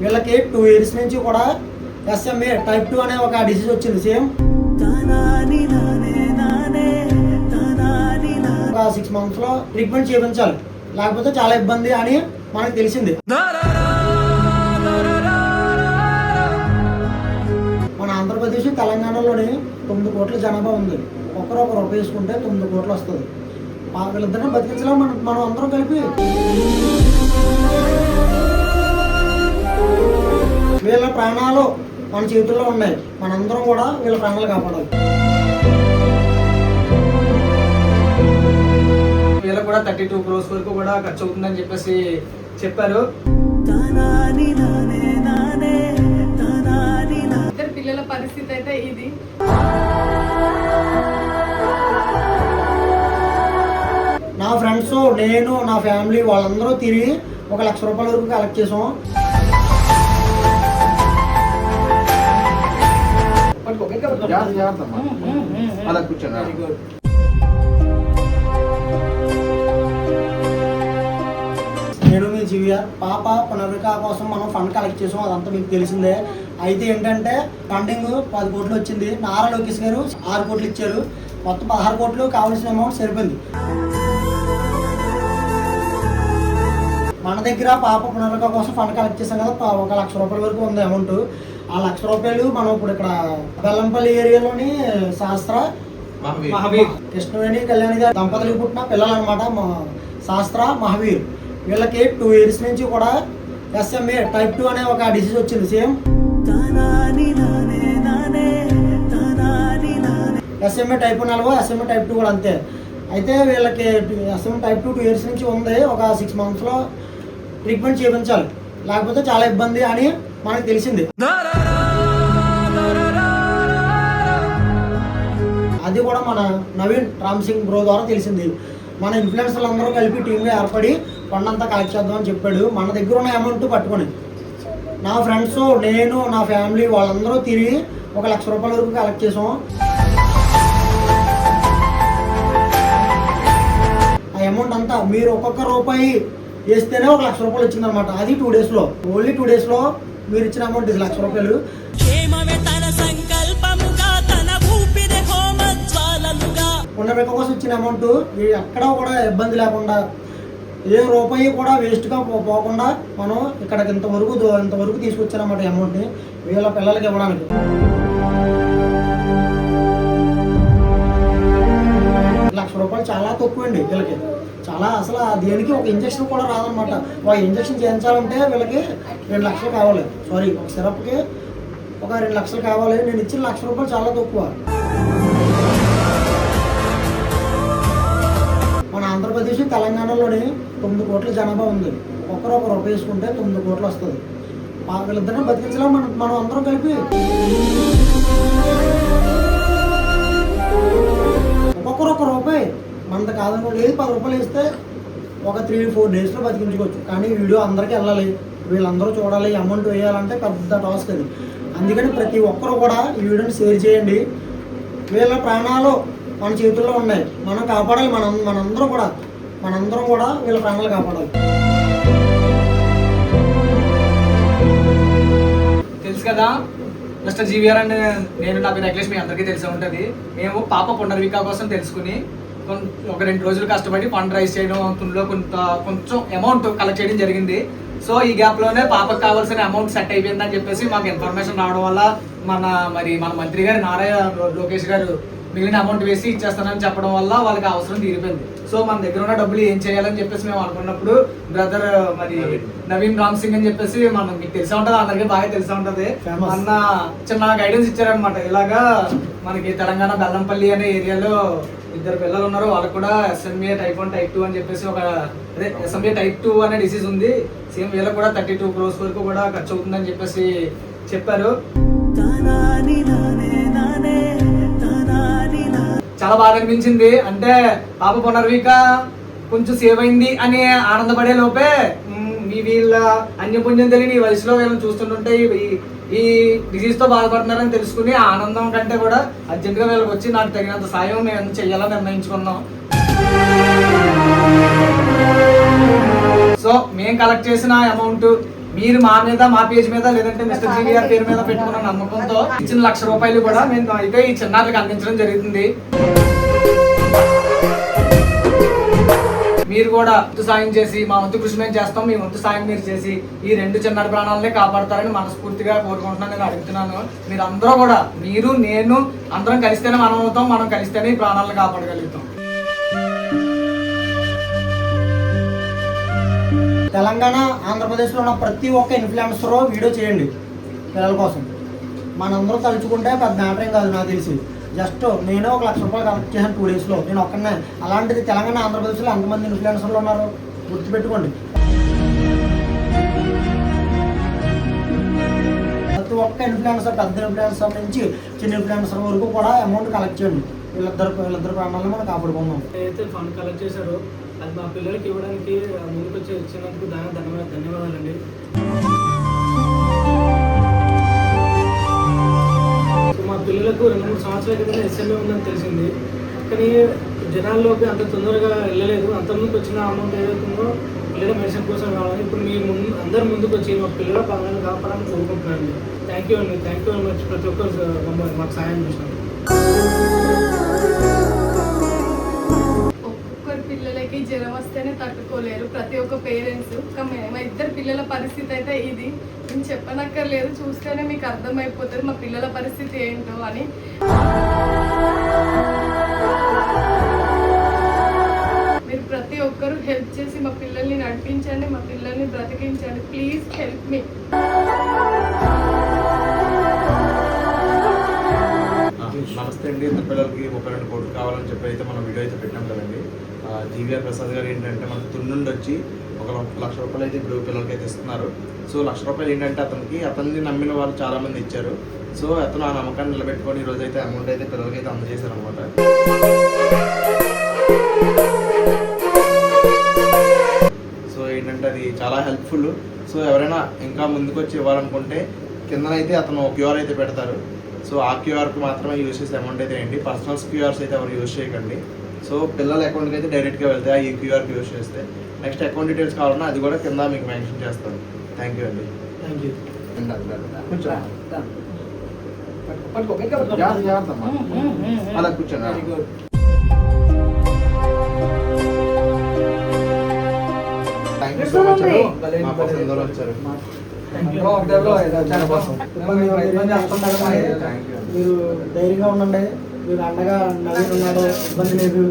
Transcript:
వీళ్ళకి 2 years నుంచి కూడా SMA type 2 అనే ఒక డిసీజ్ వచ్చింది. సేమ్ ఒక 6 months లో ట్రీట్మెంట్ చేయించాలి, లేకపోతే చాలా ఇబ్బంది అని మనకు తెలిసింది. మన ఆంధ్రప్రదేశ్ తెలంగాణలోని 9 కోట్ల జనాభా ఉంది. ఒకరు రూపాయి వేసుకుంటే 9 కోట్లు వస్తుంది. వీళ్ళిద్దరిని బతికించలేం మనం అందరం కలిపి. వీళ్ళ ప్రాణాలు మన చేతుల్లో ఉన్నాయి. మనందరం కూడా వీళ్ళ ప్రాణాలు కాపాడాలి. వీళ్ళకి కూడా 32 crores వరకు కూడా ఖర్చు అవుతుందని చెప్పేసి చెప్పారు. ఇద్దరు పిల్లల పరిస్థితి అయితే ఇది. నా ఫ్రెండ్స్, నేను, నా ఫ్యామిలీ వాళ్ళందరూ తిరిగి 1 లక్ష రూపాయల వరకు కలెక్ట్ చేసాం. నేను మీ జీవిఆర్. పాప పునర్వికా కోసం మనం ఫండ్ కలెక్ట్ చేసాం, అదంతా మీకు తెలిసిందే. అయితే ఏంటంటే ఫండింగ్ 10 కోట్లు వచ్చింది. నారా లోకేష్ గారు 6 కోట్లు ఇచ్చారు. మొత్తం 16 కోట్లు కావాల్సిన అమౌంట్ సరిపోయింది. మన దగ్గర పాప పునర్వికా కోసం ఫండ్ కలెక్ట్ చేసాం కదా, 1 లక్ష రూపాయల వరకు ఉంది అమౌంట్. ఆ 1 లక్ష రూపాయలు మనం ఇప్పుడు ఇక్కడ బెల్లంపల్లి ఏరియాలోని శాస్త్ర కృష్ణవేణి కళ్యాణి గారి దంపతులకు పుట్టిన పిల్లలు అనమాట. శాస్త్ర మహావీర్. వీళ్ళకి 2 years నుంచి కూడా SMA type 2 అనే ఒక డిసీజ్ వచ్చింది. Same SMA type 4, SMA type 2 కూడా అంతే. అయితే వీళ్ళకి SMA type 2 2 years నుంచి ఉంది. ఒక 6 months లో ట్రీట్మెంట్ చేయించాలి, లేకపోతే చాలా ఇబ్బంది అని మనకు తెలిసింది. అది కూడా మన నవీన్ రామ్ సింగ్ బ్రో ద్వారా తెలిసింది. మన ఇన్ఫ్లుయెన్సర్లు అందరూ కలిపి టీమ్గా ఏర్పడి ఫండ్ అంతా కలెక్ట్ చేద్దామని చెప్పాడు. మన దగ్గర ఉన్న అమౌంట్ పట్టుకొని నా ఫ్రెండ్స్, నేను, నా ఫ్యామిలీ వాళ్ళందరూ తిరిగి 1 లక్ష రూపాయల వరకు కలెక్ట్ చేసాం. ఆ అమౌంట్ అంతా మీరు ఒక్కొక్క రూపాయి వేస్తేనే 1 లక్ష రూపాయలు వచ్చిందనమాట. అది 2 days లో, ఓన్లీ 2 days లో మీరు ఇచ్చిన అమౌంట్ 1 లక్ష రూపాయలు. పునర్విక కోసం ఇచ్చిన అమౌంట్ ఎక్కడా కూడా ఇబ్బంది లేకుండా, ఏ రూపాయి కూడా వేస్ట్గా పోకుండా మనం ఇక్కడికి ఇంతవరకు తీసుకొచ్చానమాట అమౌంట్ని వీళ్ళ పిల్లలకి ఇవ్వడానికి. లక్ష రూపాయలు చాలా తక్కువ అండి వీళ్ళకి. చాలా అసలు దేనికి ఒక ఇంజక్షన్ కూడా రాదనమాట. ఒక ఇంజక్షన్ చేయించాలంటే వీళ్ళకి 2 లక్షలు కావాలి. సారీ, ఒక సిరప్కి ఒక 2 లక్షలు కావాలి. నేను ఇచ్చిన 1 లక్ష రూపాయలు చాలా తక్కువ. మన ఆంధ్రప్రదేశ్ తెలంగాణలోని 9 కోట్ల జనాభా ఉంది. ఒకరు రూపాయి వేసుకుంటే 9 కోట్లు వస్తుంది. వీళ్ళిద్దరిని బతికించలేం మనం అందరం కలిపి. ఒక్కొక్కరు 1 రూపాయి మనది కాదనుకోండి, 10 రూపాయలు వేస్తే ఒక 3-4 days లో బతికించుకోవచ్చు. కానీ వీడియో అందరికీ వెళ్ళాలి, వీళ్ళందరూ చూడాలి. అమౌంట్ వేయాలంటే పెద్ద టాస్క్ అది. అందుకని ప్రతి ఒక్కరు కూడా ఈ వీడియోని షేర్ చేయండి. వీళ్ళ ప్రాణాలు మన చేతుల్లో ఉన్నాయి. మనం కాపాడాలి. మనందరం కూడా వీళ్ళ ప్రాణాలు కాపాడాలి. తెలుసు కదా, మిస్టర్ జీవీఆర్ అండ్ నేను, నా పేరు అఖిలేష్, మీ అందరికీ తెలిసే ఉంటుంది. మేము పాప పునర్వికా కోసం తెలుసుకుని ఒక 2 రోజులు కష్టపడి ఫండ్ రైజ్ చేయడం, అందులో కొంచెం అమౌంట్ కలెక్ట్ చేయడం జరిగింది. సో ఈ గ్యాప్లోనే పాపకు కావాల్సిన అమౌంట్ సెట్ అయిపోయిందని చెప్పేసి మాకు ఇన్ఫర్మేషన్ రావడం వల్ల మన మంత్రి గారు నారా లోకేష్ గారు మిగిలిన అమౌంట్ వేసి ఇచ్చేస్తానని చెప్పడం వల్ల వాళ్ళకి అవసరం తీరిపోయింది. సో మన దగ్గర ఉన్న డబ్బులు ఏం చేయాలని చెప్పేసి మేము అనుకున్నప్పుడు బ్రదర్ నవీన్ రామ్ సింగ్ అని చెప్పేసి మీకు తెలిసే ఉంటుంది, అందరికీ బాగా తెలిసే ఉంటుంది. అన్న చిన్న గైడెన్స్ ఇచ్చారనమాట. ఇలాగా మనకి తెలంగాణ బెల్లంపల్లి అనే ఏరియాలో 2 పిల్లలు ఉన్నారు. వాళ్ళకు కూడా SMA type 1 type 2 అని చెప్పేసి SMA type 2 అనే డిసీజ్ ఉంది. సేమ్ వీళ్ళకి కూడా 32 crores వరకు కూడా ఖర్చు అవుతుందని చెప్పేసి చెప్పారు. చాలా బాగా అనిపించింది. అంటే పాప పునర్విక కొంచెం సేవ్ అయింది అని ఆనందపడే లోపే వీళ్ళ అన్యపుణ్యం తెలియని ఈ వయసులో వీళ్ళని చూస్తుంటే ఈ డిసీజ్ తో బాధపడుతున్నారని తెలుసుకుని ఆనందం కంటే కూడా అర్జెంట్గా వీళ్ళకి వచ్చి నాకు తగినంత సాయం మేము చెయ్యాలని నిర్ణయించుకున్నాం. సో మేము కలెక్ట్ చేసిన అమౌంట్ మీరు మా మీద, మా పేజ్ మీద, లేదంటే మిస్టర్ జీవీఆర్ పేరు మీద పెట్టుకున్న నమ్మకంతో ఇచ్చిన ₹1,00,000 కూడా మేము అయితే ఈ చిన్నారులకు అందించడం జరుగుతుంది. మీరు కూడా వంతు సాయం చేసి, మా వంతు కృషి మేము చేస్తాం, మీ వంతు సాయం మీరు చేసి ఈ 2 చిన్నారి ప్రాణాలనే కాపాడతారని మనస్ఫూర్తిగా కోరుకుంటున్నాను. నేను అడుగుతున్నాను, మీరు అందరూ కూడా, మీరు నేను అందరం కలిస్తేనే మనం అవుతాం, మనం కలిస్తేనే ఈ ప్రాణాలను కాపాడగలుగుతాం. తెలంగాణ, ఆంధ్రప్రదేశ్లో ఉన్న ప్రతి ఒక్క ఇన్ఫ్లుయెన్సర్ వీడియో చేయండి పిల్లల కోసం. మనందరూ తలుచుకుంటే పెద్ద మ్యాటర్ ఏం కాదు. నాకు తెలిసి జస్ట్ నేను ఒక ₹1,00,000 కలెక్ట్ చేశాను 2 daysలో. నేను ఒక్కనే. అలాంటిది తెలంగాణ, ఆంధ్రప్రదేశ్లో ఎంతమంది ఇన్ఫ్లుయెన్సర్లు ఉన్నారు గుర్తుపెట్టుకోండి. ప్రతి ఒక్క ఇన్ఫ్లుయెన్సర్, పెద్ద ఇన్ఫ్లుయెన్సర్ నుంచి చిన్న ఇన్ఫ్లుయెన్సర్ వరకు కూడా అమౌంట్ కలెక్ట్ చేయండి. వీళ్ళిద్దరు ప్రాణాలను మనం కాపాడుకుందాం. ఏదైతే ఫండ్ కలెక్ట్ చేశారో అది మా పిల్లలకి ఇవ్వడానికి ముందుకు వచ్చి ఇచ్చినందుకు ధన్యవాదాలండి. మా పిల్లలకు 2-3 సంవత్సరాల క్రితం ఎస్ఎంఏ ఉందని తెలిసింది, కానీ జనాల్లోకి అంత తొందరగా వెళ్ళలేదు. అంతకుముందుకు వచ్చిన అమౌంట్ ఏదైతుందో పిల్లల మెడిసిన్ కోసం కావాలి. ఇప్పుడు మీ అందరు ముందుకు వచ్చి మా పిల్లల ప్రాణాలను కాపాడాలని కోరుకుంటున్నాను. థ్యాంక్ యూ అండి. Thank you very much. ప్రతి ఒక్కరు మాకు సహాయం చేసినారు. పిల్లలకి జ్వరం వస్తేనే తట్టుకోలేరు ప్రతి ఒక్క పేరెంట్స్. మా 2 పిల్లల పరిస్థితి అయితే ఇది. నేను చెప్పనక్కర్లేదు, చూస్తేనే మీకు అర్థమైపోతుంది మా పిల్లల పరిస్థితి ఏంటో అని. మీరు ప్రతి ఒక్కరూ హెల్ప్ చేసి మా పిల్లల్ని నడిపించండి, మా పిల్లల్ని బ్రతికించండి. Please help me. నమస్తే అండి. ఇద్దరు పిల్లలకి 32 కోట్లు కావాలని చెప్పి అయితే మనం వీడియో అయితే పెట్టాం కదండి. జీవీఆర్ ప్రసాద్ గారు ఏంటంటే మనకు తుని నుండి వచ్చి ఒక ₹1,00,000 అయితే ఇప్పుడు పిల్లలకి అయితే ఇస్తున్నారు. సో ₹1,00,000 ఏంటంటే అతన్ని నమ్మిన వాళ్ళు చాలామంది ఇచ్చారు. సో అతను ఆ నమ్మకాన్ని నిలబెట్టుకొని ఈరోజు అయితే అమౌంట్ అయితే పిల్లలకి అయితే అందజేశారు అనమాట. సో ఏంటంటే అది చాలా హెల్ప్ఫుల్. సో ఎవరైనా ఇంకా ముందుకు వచ్చి ఇవ్వాలనుకుంటే కిందనైతే అతను క్యూఆర్ అయితే పెడతారు. సో ఆ క్యూఆర్కి మాత్రమే యూజ్ చేసే అమౌంట్ అయితే వేయండి. పర్సనల్స్ క్యూఆర్స్ అయితే ఎవరు యూజ్ చేయకండి. సో పిల్లల అకౌంట్కి అయితే డైరెక్ట్గా వెళ్తాయి ఈ క్యూఆర్కి యూజ్ చేస్తే. నెక్స్ట్ అకౌంట్ డీటెయిల్స్ కావాలన్నా అది కూడా కింద మీకు మెన్షన్ చేస్తాను. థ్యాంక్ యూ అండి. Thank you. అలా కూర్చోండి. Thank you so much. మా కోసం అందరూ వచ్చారు. మీరు ధైర్యంగా ఉండండి. మీరు అండగా నవీన్ ఉన్నాడు, ఇబ్బంది లేదు.